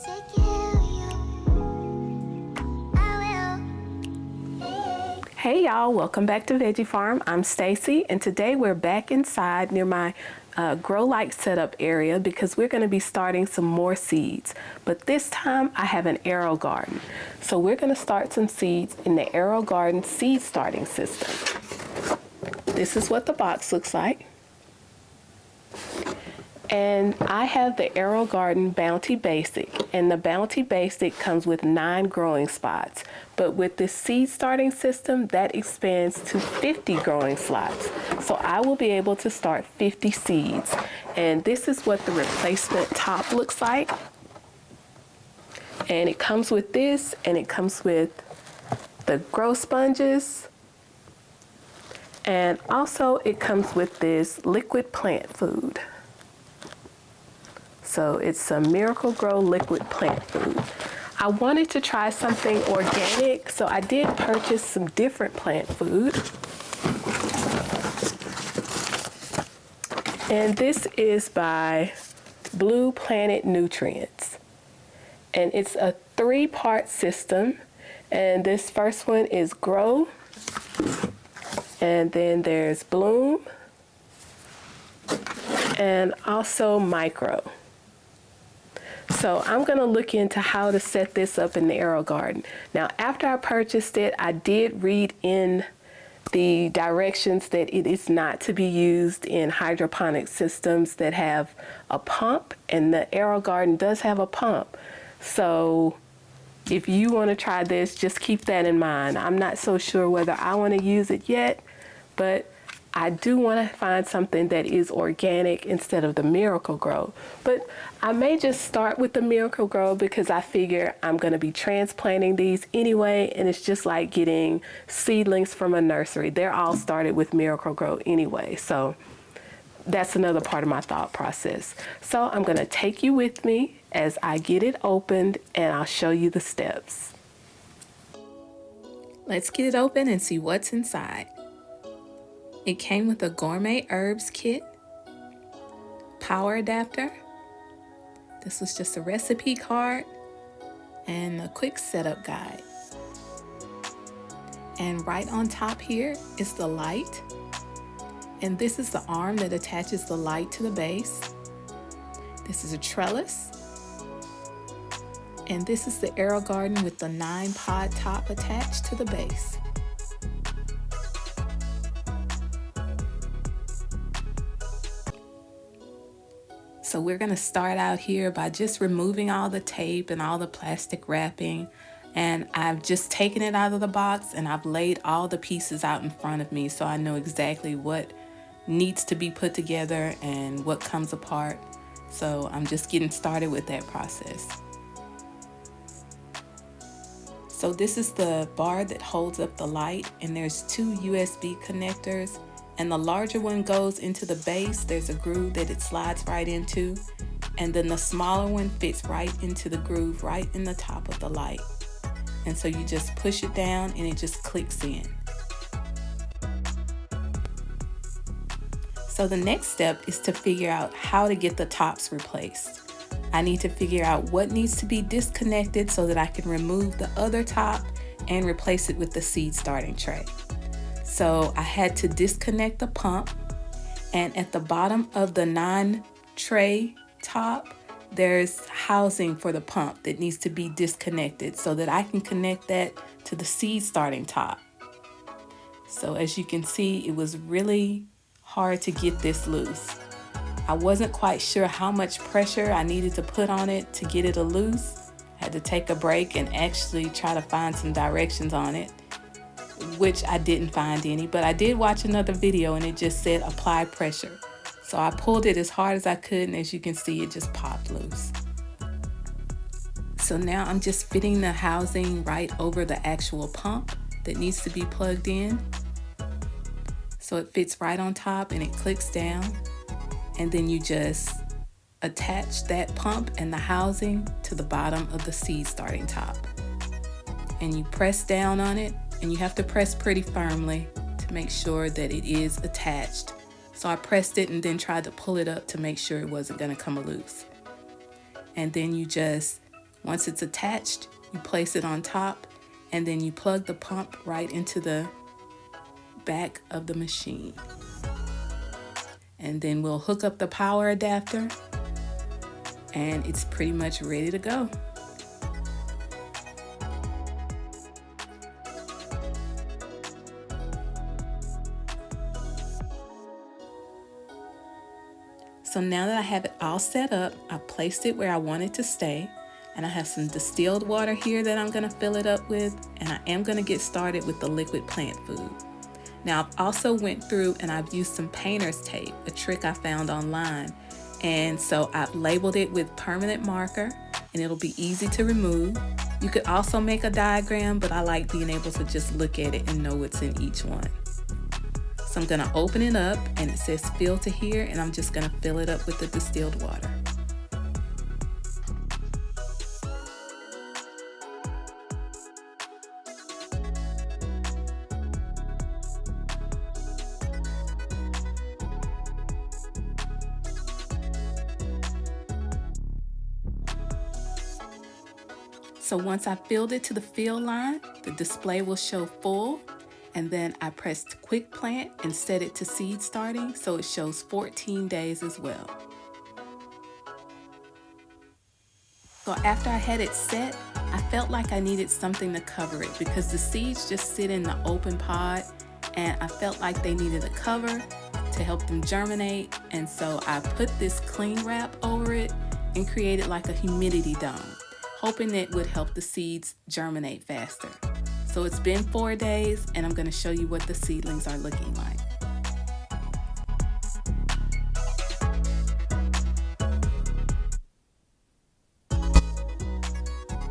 take care of you. I will. Hey y'all, welcome back to Veggie Farm. I'm Stacy, and today we're back inside near my grow light setup area because we're going to be starting some more seeds. But this time I have an AeroGarden. So we're going to start some seeds in the AeroGarden seed starting system. This is what the box looks like. And I have the AeroGarden Bounty Basic, and the Bounty Basic comes with 9 growing spots. But with this seed starting system, that expands to 50 growing slots. So I will be able to start 50 seeds. And this is what the replacement top looks like. And it comes with this, and it comes with the grow sponges. And also it comes with this liquid plant food. So it's a Miracle-Gro liquid plant food. I wanted to try something organic, so I did purchase some different plant food. And this is by Blue Planet Nutrients. And it's a 3-part system. And this first one is Grow. And then there's Bloom. And also Micro. So I'm going to look into how to set this up in the AeroGarden. Now, after I purchased it, I did read in the directions that it is not to be used in hydroponic systems that have a pump, and the AeroGarden does have a pump. So if you want to try this, just keep that in mind. I'm not so sure whether I want to use it yet, but I do want to find something that is organic instead of the Miracle-Gro. But I may just start with the Miracle-Gro because I figure I'm going to be transplanting these anyway, and it's just like getting seedlings from a nursery. They're all started with Miracle-Gro anyway. So that's another part of my thought process. So I'm going to take you with me as I get it opened, and I'll show you the steps. Let's get it open and see what's inside. It came with a gourmet herbs kit, power adapter. This was just a recipe card and a quick setup guide. And right on top here is the light. And this is the arm that attaches the light to the base. This is a trellis. And this is the AeroGarden with the 9-pod top attached to the base. So we're going to start out here by just removing all the tape and all the plastic wrapping. And I've just taken it out of the box and I've laid all the pieces out in front of me so I know exactly what needs to be put together and what comes apart. So I'm just getting started with that process. So this is the bar that holds up the light, and there's 2 USB connectors. And the larger one goes into the base. There's a groove that it slides right into. And then the smaller one fits right into the groove right in the top of the light. And so you just push it down and it just clicks in. So the next step is to figure out how to get the tops replaced. I need to figure out what needs to be disconnected so that I can remove the other top and replace it with the seed starting tray. So I had to disconnect the pump, and at the bottom of the 9-tray top, there's housing for the pump that needs to be disconnected so that I can connect that to the seed starting top. So as you can see, it was really hard to get this loose. I wasn't quite sure how much pressure I needed to put on it to get it loose. I had to take a break and actually try to find some directions on it, which I didn't find any, but I did watch another video and it just said apply pressure. So I pulled it as hard as I could, and as you can see, it just popped loose. So now I'm just fitting the housing right over the actual pump that needs to be plugged in. So it fits right on top and it clicks down, and then you just attach that pump and the housing to the bottom of the seed starting top. And you press down on it, and you have to press pretty firmly to make sure that it is attached. So I pressed it and then tried to pull it up to make sure it wasn't going to come loose. And then you just Once it's attached, you place it on top and then you plug the pump right into the back of the machine. And then we'll hook up the power adapter and it's pretty much ready to go. So now that I have it all set up, I placed it where I want it to stay. And I have some distilled water here that I'm gonna fill it up with, and I am gonna get started with the liquid plant food. Now I've also went through and I've used some painter's tape, a trick I found online. And so I've labeled it with permanent marker and it'll be easy to remove. You could also make a diagram, but I like being able to just look at it and know what's in each one. So I'm gonna open it up and it says fill to here, and I'm just gonna fill it up with the distilled water. So once I filled it to the fill line, the display will show full, and then I pressed quick plant and set it to seed starting, so it shows 14 days as well. So after I had it set, I felt like I needed something to cover it because the seeds just sit in the open pod, and I felt like they needed a cover to help them germinate, and so I put this cling wrap over it and created like a humidity dome, hoping it would help the seeds germinate faster. So it's been 4 days and I'm gonna show you what the seedlings are looking like.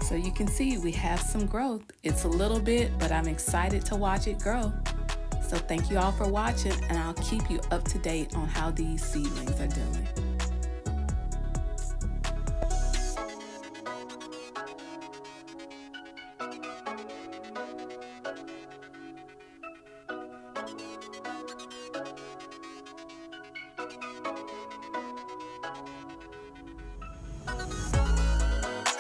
So you can see we have some growth. It's a little bit, but I'm excited to watch it grow. So thank you all for watching, and I'll keep you up to date on how these seedlings are doing.